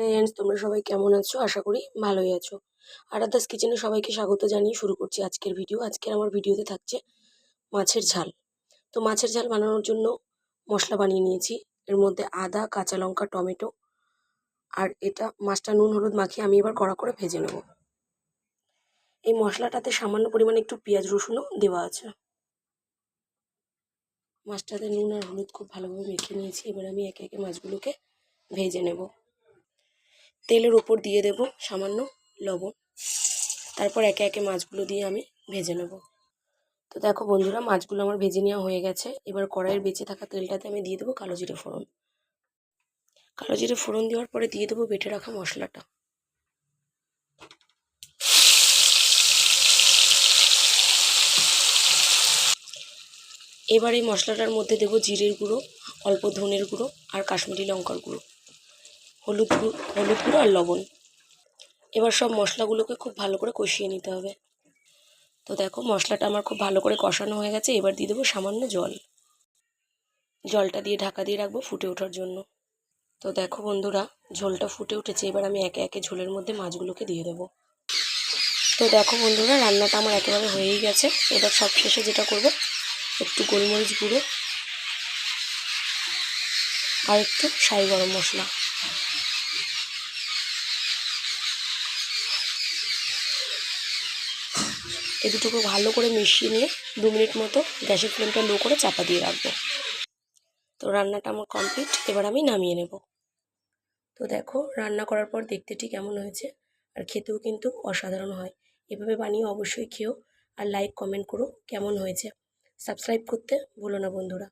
Friends, তোমরা সবাই কেমন আছো? আশা করি ভালোই আছো। আরাধ্যাস কিচেনে সবাইকে স্বাগত জানিয়ে শুরু করছি আজকের ভিডিও। আজকের আমার ভিডিওতে থাকছে মাছের ঝাল। তো মাছের ঝাল বানানোর জন্য মশলা বানিয়ে নিয়েছি। এর মধ্যে আদা, কাঁচা লঙ্কা, টমেটো আর এটা মাছটা নুন হলুদ মাখিয়ে আমি এবার কড়া করে ভেজে নেব। এই মশলাটাতে সামান্য পরিমাণে একটু পেঁয়াজ রসুনও দেওয়া আছে। মাছটাতে নুন আর হলুদ খুব ভালোভাবে মেখে নিয়েছি। এবার আমি একে একে মাছগুলোকে ভেজে নেব। তেলের ওপর দিয়ে দেব সামান্য লবণ। তারপর একে একে মাছগুলো দিয়ে আমি ভেজে নেব। তো দেখো বন্ধুরা, মাছগুলো আমার ভেজে নেওয়া হয়ে গেছে। এবার কড়াইয়ের বেঁচে থাকা তেলটাতে আমি দিয়ে দেবো কালো জিরে ফোড়ন। কালো জিরে ফোড়ন দেওয়ার পরে দিয়ে দেবো বেটে রাখা মশলাটা। এবার এই মশলাটার মধ্যে দেবো জিরের গুঁড়ো, অল্প ধনের গুঁড়ো আর কাশ্মীরি লঙ্কার গুঁড়ো, হলুদ গুঁড়ো আর লবণ। এবার সব মশলাগুলোকে খুব ভালো করে কষিয়ে নিতে হবে। তো দেখো মশলাটা আমার খুব ভালো করে কষানো হয়ে গেছে। এবার দিয়ে দেবো সামান্য জল। জলটা দিয়ে ঢাকা দিয়ে রাখবো ফুটে ওঠার জন্য। তো দেখো বন্ধুরা, ঝোলটা ফুটে উঠেছে। এবার আমি একে একে ঝোলের মধ্যে মাছগুলোকে দিয়ে দেবো। তো দেখো বন্ধুরা, রান্নাটা আমার একেবারে হয়েই গেছে। এবার সব শেষে যেটা করব, একটু গোলমরিচ গুঁড়ো আর একটু শাহি গরম মশলা। এই দুটোকে ভালো করে মিশিয়ে নিয়ে 2 মিনিট মতো গ্যাসের ফ্লেমটা লো করে চাপা দিয়ে রাখবো। তো রান্নাটা আমার কমপ্লিট। এবার আমি নামিয়ে নেব। তো দেখো রান্না করার পর দেখতে ঠিক কেমন হয়েছে, আর খেতেও কিন্তু অসাধারণ হয়। এভাবে বানিয়ে অবশ্যই খেও, আর লাইক কমেন্ট করো কেমন হয়েছে। সাবস্ক্রাইব করতে ভুলো না বন্ধুরা।